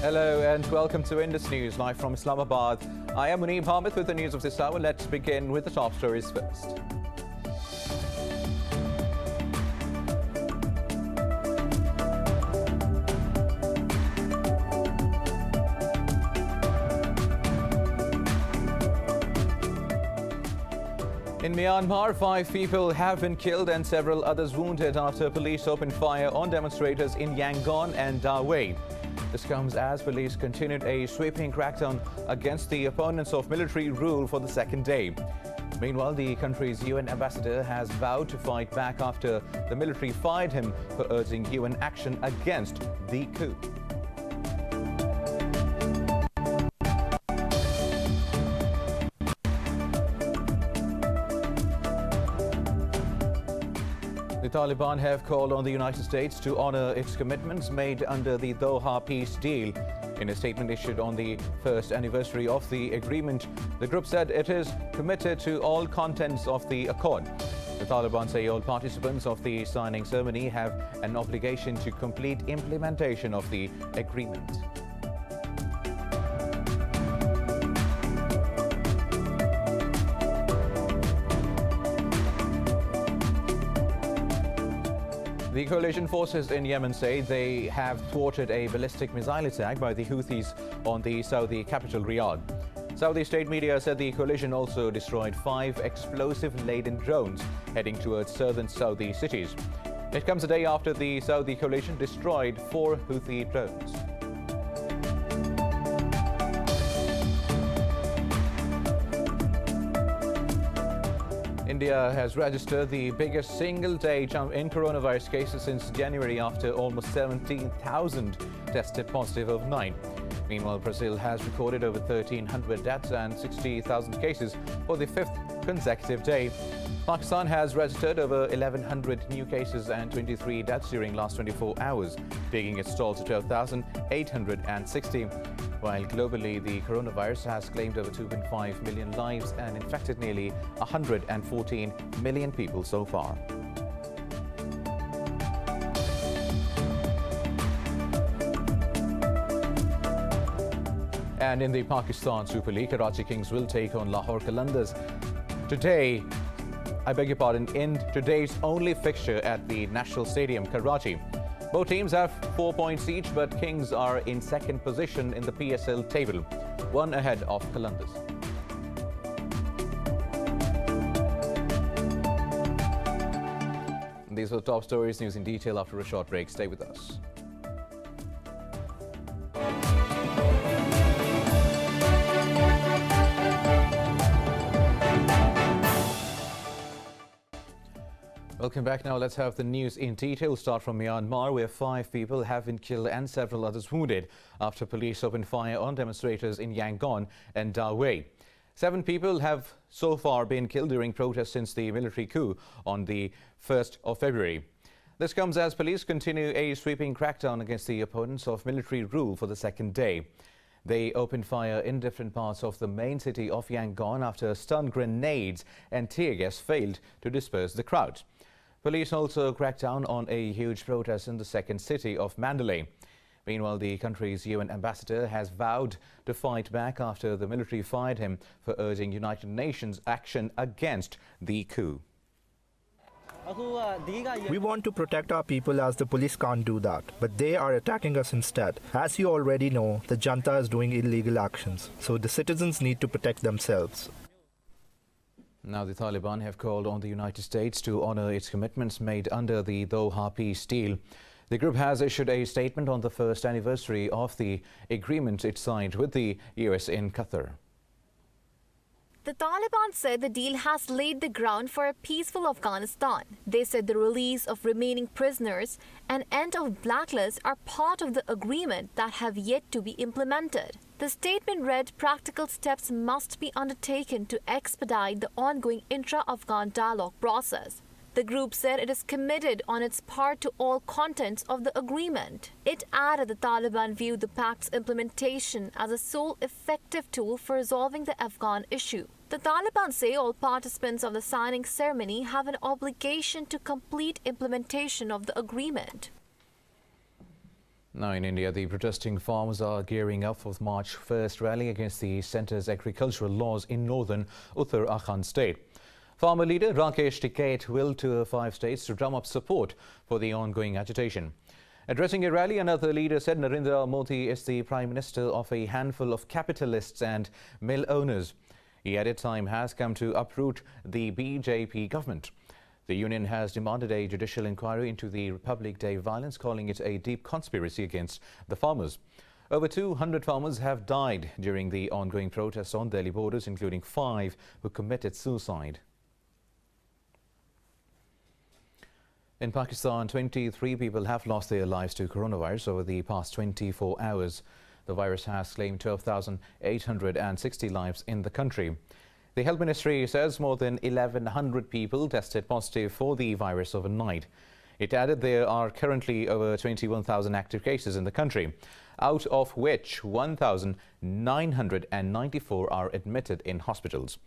Hello and welcome to Indus News, live from Islamabad. I am Muneeb Hamid with the news of this hour. Let's begin with the top stories first. In Myanmar, 5 people have been killed and several others wounded after police opened fire on demonstrators in Yangon and Darwin. This comes as police continued a sweeping crackdown against the opponents of military rule for the second day. Meanwhile, the country's UN ambassador has vowed to fight back after the military fired him for urging UN action against the coup. The Taliban have called on the United States to honor its commitments made under the Doha peace deal. In a statement issued on the first anniversary of the agreement, the group said it is committed to all contents of the accord. The Taliban say all participants of the signing ceremony have an obligation to complete implementation of the agreement. The coalition forces in Yemen say they have thwarted a ballistic missile attack by the Houthis on the Saudi capital Riyadh. Saudi state media said the coalition also destroyed 5 explosive-laden drones heading towards southern Saudi cities. It comes a day after the Saudi coalition destroyed 4 Houthi drones. India has registered the biggest single-day jump in coronavirus cases since January after almost 17,000 tested positive overnight. Meanwhile, Brazil has recorded over 1,300 deaths and 60,000 cases for the 5th consecutive day. Pakistan has registered over 1,100 new cases and 23 deaths during last 24 hours, taking its toll to 12,860. While globally, the coronavirus has claimed over 2.5 million lives and infected nearly 114 million people so far. And in the Pakistan Super League, Karachi Kings will take on Lahore Qalandars today. In today's only fixture at the National Stadium, Karachi. Both teams have 4 points each, but Kings are in second position in the PSL table, 1 ahead of Qalandars. These were the top stories. News in detail after a short break. Stay with us. Welcome back. Now let's have the news in detail. Start from Myanmar, where 5 people have been killed and several others wounded after police opened fire on demonstrators in Yangon and Darwin. 7 people have so far been killed during protests since the military coup on the 1st of February. This comes as police continue a sweeping crackdown against the opponents of military rule for the second day. They opened fire in different parts of the main city of Yangon after stun grenades and tear gas failed to disperse the crowd. Police also cracked down on a huge protest in the second city of Mandalay. Meanwhile, the country's UN ambassador has vowed to fight back after the military fired him for urging United Nations action against the coup. We want to protect our people as the police can't do that, but they are attacking us instead. As you already know, the junta is doing illegal actions, so the citizens need to protect themselves. Now, the Taliban have called on the United States to honor its commitments made under the Doha peace deal. The group has issued a statement on the first anniversary of the agreement it signed with the US in Qatar. The Taliban said the deal has laid the ground for a peaceful Afghanistan. They said the release of remaining prisoners and end of blacklist are part of the agreement that have yet to be implemented. The statement read, practical steps must be undertaken to expedite the ongoing intra-Afghan dialogue process. The group said it is committed on its part to all contents of the agreement. It added the Taliban viewed the pact's implementation as a sole effective tool for resolving the Afghan issue. The Taliban say all participants of the signing ceremony have an obligation to complete implementation of the agreement. Now in India, the protesting farmers are gearing up for the March 1st rally against the centre's agricultural laws in northern Uttarakhand state. Farmer leader Rakesh Tikait will tour 5 states to drum up support for the ongoing agitation. Addressing a rally, another leader said Narendra Modi is the Prime Minister of a handful of capitalists and mill owners. He added time has come to uproot the BJP government. The union has demanded a judicial inquiry into the Republic Day violence, calling it a deep conspiracy against the farmers. Over 200 farmers have died during the ongoing protests on Delhi borders, including 5 who committed suicide. In Pakistan, 23 people have lost their lives to coronavirus over the past 24 hours. The virus has claimed 12,860 lives in the country. The Health Ministry says more than 1,100 people tested positive for the virus overnight. It added there are currently over 21,000 active cases in the country, out of which 1,994 are admitted in hospitals.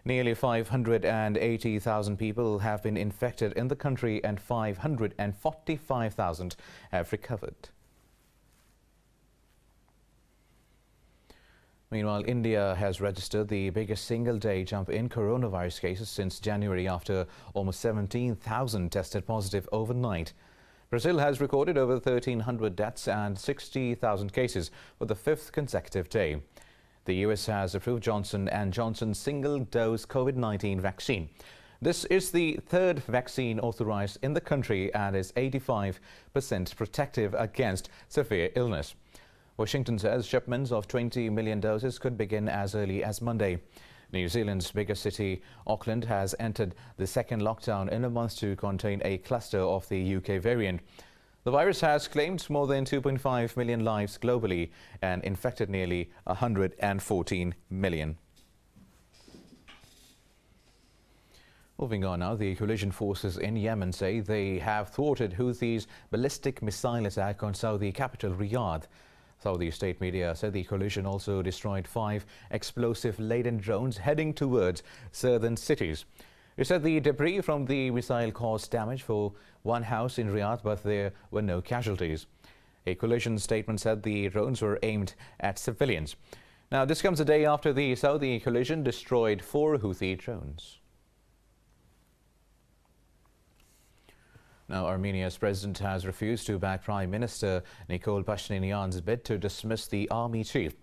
Nearly 580,000 people have been infected in the country and 545,000 have recovered. Meanwhile, India has registered the biggest single-day jump in coronavirus cases since January after almost 17,000 tested positive overnight. Brazil has recorded over 1,300 deaths and 60,000 cases for the 5th consecutive day. The US has approved Johnson & Johnson's single-dose COVID-19 vaccine. This is the 3rd vaccine authorized in the country and is 85% protective against severe illness. Washington says shipments of 20 million doses could begin as early as Monday. New Zealand's biggest city, Auckland, has entered the 2nd lockdown in a month to contain a cluster of the UK variant. The virus has claimed more than 2.5 million lives globally and infected nearly 114 million. Moving on now, the coalition forces in Yemen say they have thwarted Houthis' ballistic missile attack on Saudi capital Riyadh. Saudi state media said the coalition also destroyed 5 explosive-laden drones heading towards southern cities. It said the debris from the missile caused damage for one house in Riyadh, but there were no casualties. A coalition statement said the drones were aimed at civilians. Now, this comes a day after the Saudi coalition destroyed 4 Houthi drones. Now, Armenia's president has refused to back Prime Minister Nikol Pashinyan's bid to dismiss the army chief.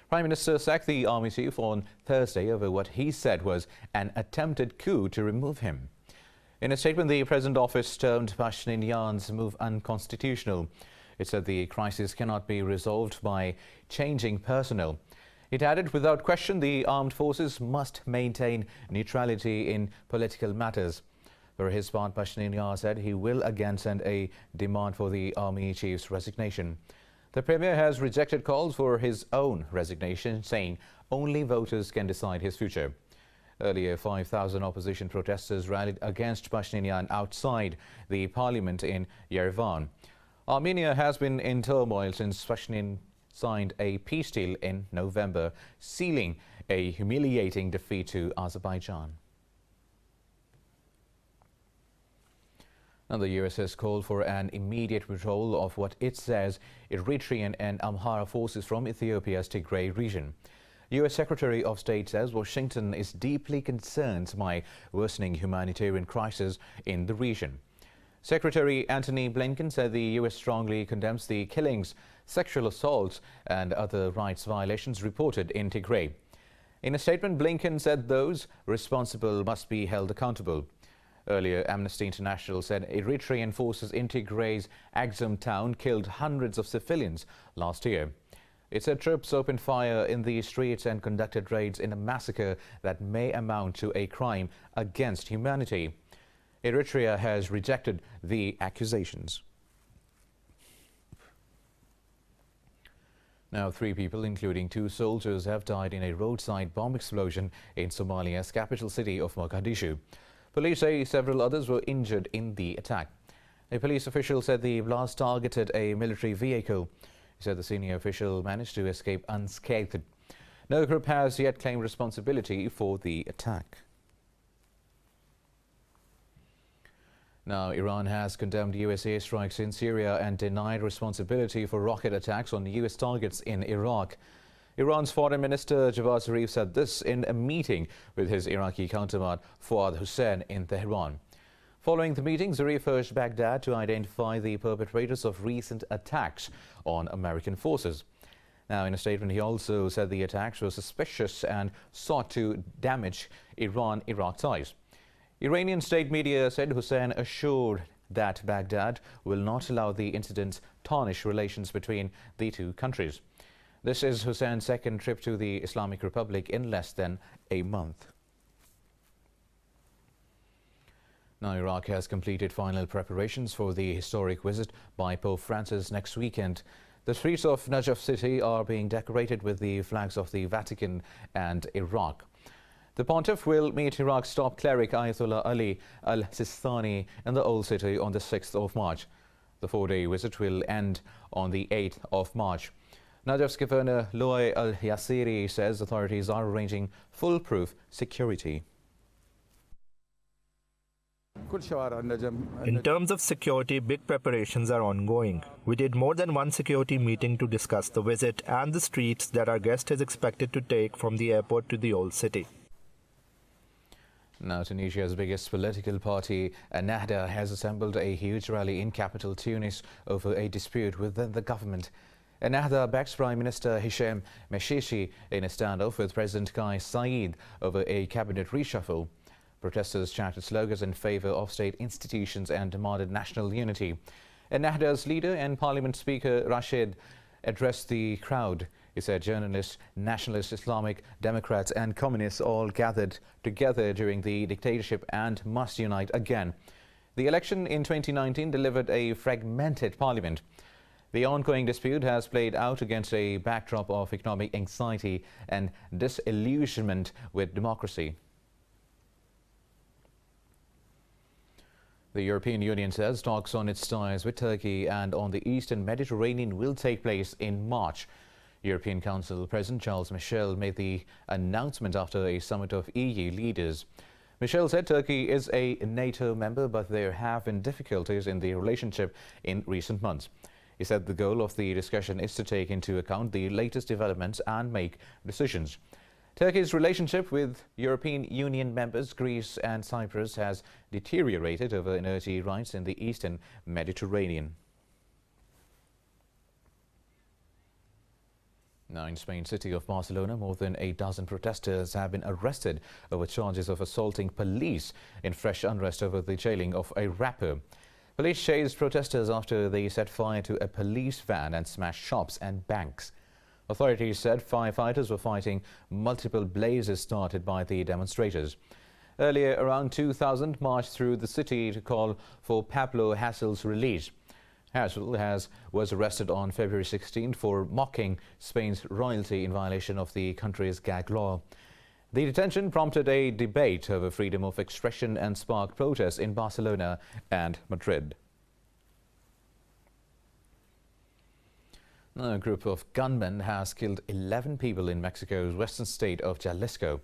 Prime Minister sacked the army chief on Thursday over what he said was an attempted coup to remove him. In a statement, the President office termed Pashinyan's move unconstitutional. It said the crisis cannot be resolved by changing personnel. It added, without question, the armed forces must maintain neutrality in political matters. For his part, Pashinyan said he will again send a demand for the army chief's resignation. The premier has rejected calls for his own resignation, saying only voters can decide his future. Earlier, 5,000 opposition protesters rallied against Pashinyan outside the parliament in Yerevan. Armenia has been in turmoil since Pashinyan signed a peace deal in November, sealing a humiliating defeat to Azerbaijan. Now, the US has called for an immediate withdrawal of what it says Eritrean and Amhara forces from Ethiopia's Tigray region. US Secretary of State says Washington is deeply concerned by worsening humanitarian crisis in the region. Secretary Antony Blinken said the US strongly condemns the killings, sexual assaults and other rights violations reported in Tigray. In a statement, Blinken said those responsible must be held accountable. Earlier, Amnesty International said Eritrean forces in Tigray's Axum town killed hundreds of civilians last year. It said troops opened fire in the streets and conducted raids in a massacre that may amount to a crime against humanity. Eritrea has rejected the accusations. Now, 3 people, including 2 soldiers, have died in a roadside bomb explosion in Somalia's capital city of Mogadishu. Police say several others were injured in the attack. A police official said the blast targeted a military vehicle. He said the senior official managed to escape unscathed. No group has yet claimed responsibility for the attack. Now, Iran has condemned US airstrikes in Syria and denied responsibility for rocket attacks on US targets in Iraq. Iran's Foreign Minister Javad Zarif said this in a meeting with his Iraqi counterpart Fuad Hussein in Tehran. Following the meeting, Zarif urged Baghdad to identify the perpetrators of recent attacks on American forces. Now, in a statement, he also said the attacks were suspicious and sought to damage Iran-Iraq ties. Iranian state media said Hussein assured that Baghdad will not allow the incident tarnish relations between the two countries. This is Hussein's second trip to the Islamic Republic in less than a month. Now, Iraq has completed final preparations for the historic visit by Pope Francis next weekend. The streets of Najaf city are being decorated with the flags of the Vatican and Iraq. The pontiff will meet Iraq's top cleric Ayatollah Ali al-Sistani in the Old City on the 6th of March. The four-day visit will end on the 8th of March. Najaf's governor Loy al-Yassiri says authorities are arranging foolproof security. In terms of security, big preparations are ongoing. We did more than one security meeting to discuss the visit and the streets that our guest is expected to take from the airport to the Old City. Now, Tunisia's biggest political party, Ennahda, has assembled a huge rally in capital Tunis over a dispute within the government. Ennahda backs Prime Minister Hichem Meshishi in a standoff with President Kais Saied over a cabinet reshuffle. Protesters chanted slogans in favor of state institutions and demanded national unity. Ennahda's leader and Parliament Speaker Rashid addressed the crowd. He said journalists, nationalists, Islamic Democrats and communists all gathered together during the dictatorship and must unite again. The election in 2019 delivered a fragmented parliament. The ongoing dispute has played out against a backdrop of economic anxiety and disillusionment with democracy. The European Union says talks on its ties with Turkey and on the Eastern Mediterranean will take place in March. European Council President Charles Michel made the announcement after a summit of EU leaders. Michel said Turkey is a NATO member, but there have been difficulties in the relationship in recent months. He said the goal of the discussion is to take into account the latest developments and make decisions. Turkey's relationship with European Union members Greece and Cyprus has deteriorated over energy rights in the Eastern Mediterranean. Now, in Spain's city of Barcelona, more than a dozen protesters have been arrested over charges of assaulting police in fresh unrest over the jailing of a rapper. Police chased protesters after they set fire to a police van and smashed shops and banks. Authorities said firefighters were fighting multiple blazes started by the demonstrators. Earlier, around 2,000 marched through the city to call for Pablo Hassel's release. Hassel was arrested on February 16 for mocking Spain's royalty in violation of the country's gag law. The detention prompted a debate over freedom of expression and sparked protests in Barcelona and Madrid. A group of gunmen has killed 11 people in Mexico's western state of Jalisco.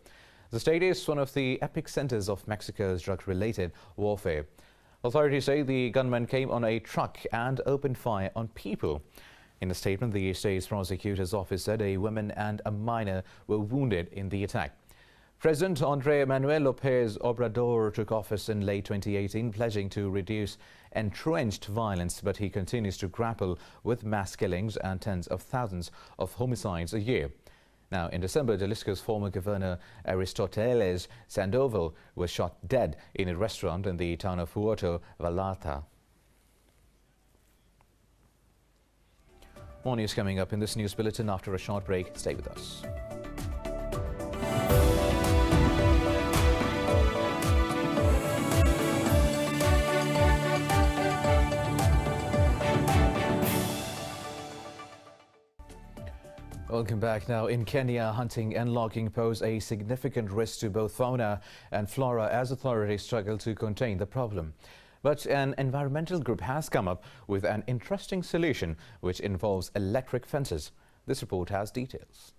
The state is one of the epicenters of Mexico's drug-related warfare. Authorities say the gunmen came on a truck and opened fire on people. In a statement, the state's prosecutor's office said a woman and a minor were wounded in the attack. President Andrés Manuel López Obrador took office in late 2018, pledging to reduce entrenched violence, but he continues to grapple with mass killings and tens of thousands of homicides a year. Now, in December, Jalisco's former governor Aristoteles Sandoval was shot dead in a restaurant in the town of Puerto Vallarta. More news coming up in this news bulletin after a short break. Stay with us. Welcome back. Now, in Kenya, hunting and logging pose a significant risk to both fauna and flora as authorities struggle to contain the problem. But an environmental group has come up with an interesting solution which involves electric fences. This report has details.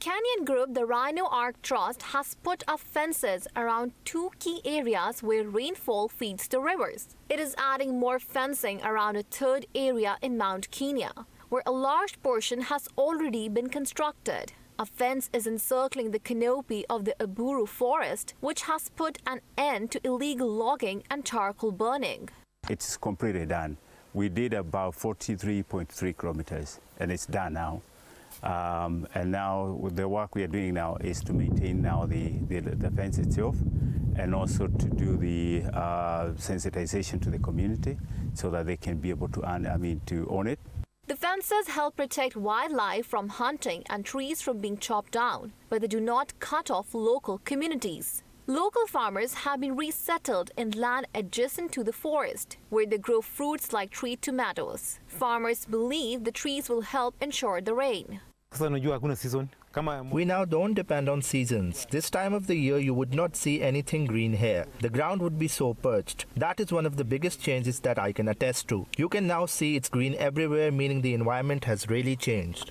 Kenyan group, the Rhino Ark Trust, has put up fences around 2 key areas where rainfall feeds the rivers. It is adding more fencing around a third area in Mount Kenya, where a large portion has already been constructed. A fence is encircling the canopy of the Aburu forest, which has put an end to illegal logging and charcoal burning. It's completely done. We did about 43.3 kilometers, and it's done now. And now the work we are doing now is to maintain now the fence itself, and also to do the sensitization to the community so that they can be able to own it. The fences help protect wildlife from hunting and trees from being chopped down, but they do not cut off local communities. Local farmers have been resettled in land adjacent to the forest, where they grow fruits like tree tomatoes. Farmers believe the trees will help ensure the rain. We now don't depend on seasons. This time of the year you would not see anything green here. The ground would be so parched. That is one of the biggest changes that I can attest to. You can now see it's green everywhere, meaning the environment has really changed.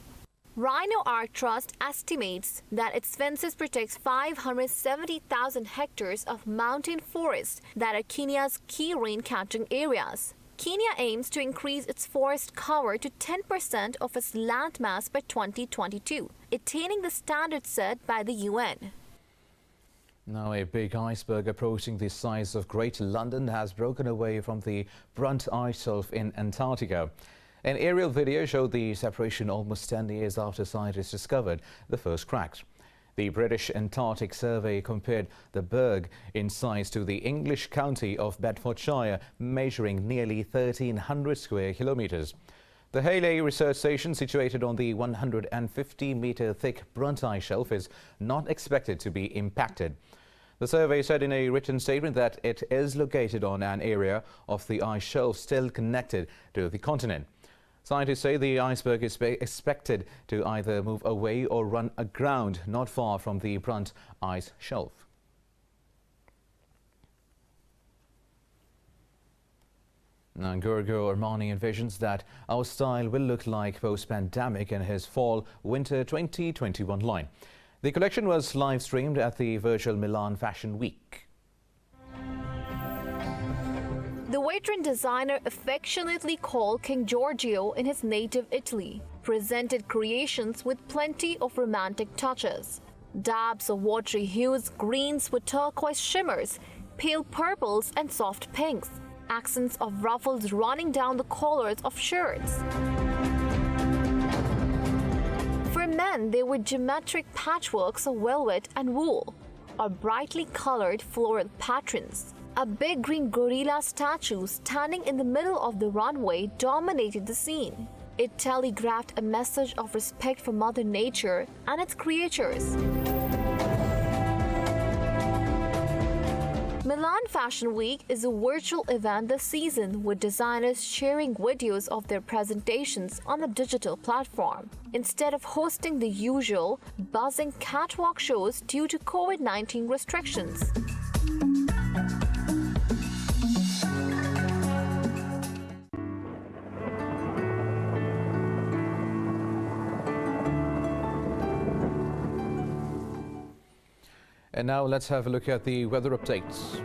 Rhino Ark Trust estimates that its fences protect 570,000 hectares of mountain forest that are Kenya's key rain-catching areas. Kenya aims to increase its forest cover to 10% of its landmass by 2022, attaining the standard set by the UN. Now, a big iceberg approaching the size of Greater London has broken away from the Brunt ice shelf in Antarctica. An aerial video showed the separation almost 10 years after scientists discovered the first cracks. The British Antarctic Survey compared the berg in size to the English county of Bedfordshire, measuring nearly 1,300 square kilometres. The Haley Research Station, situated on the 150-metre thick Brunt ice shelf, is not expected to be impacted. The survey said in a written statement that it is located on an area of the ice shelf still connected to the continent. Scientists say the iceberg is expected to either move away or run aground not far from the Brunt ice shelf. Now, Giorgio Armani envisions that our style will look like post-pandemic in his Fall-Winter 2021 line. The collection was live-streamed at the virtual Milan Fashion Week. The veteran designer, affectionately called King Giorgio in his native Italy, presented creations with plenty of romantic touches. Dabs of watery hues, greens with turquoise shimmers, pale purples and soft pinks, accents of ruffles running down the collars of shirts. For men, there were geometric patchworks of velvet and wool, or brightly colored floral patterns. A big green gorilla statue standing in the middle of the runway dominated the scene. It telegraphed a message of respect for Mother Nature and its creatures. Milan Fashion Week is a virtual event this season, with designers sharing videos of their presentations on a digital platform, instead of hosting the usual buzzing catwalk shows due to COVID-19 restrictions. And now let's have a look at the weather updates.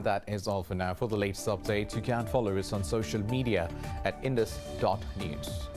That is all for now. For the latest updates, you can follow us on social media at indus.news.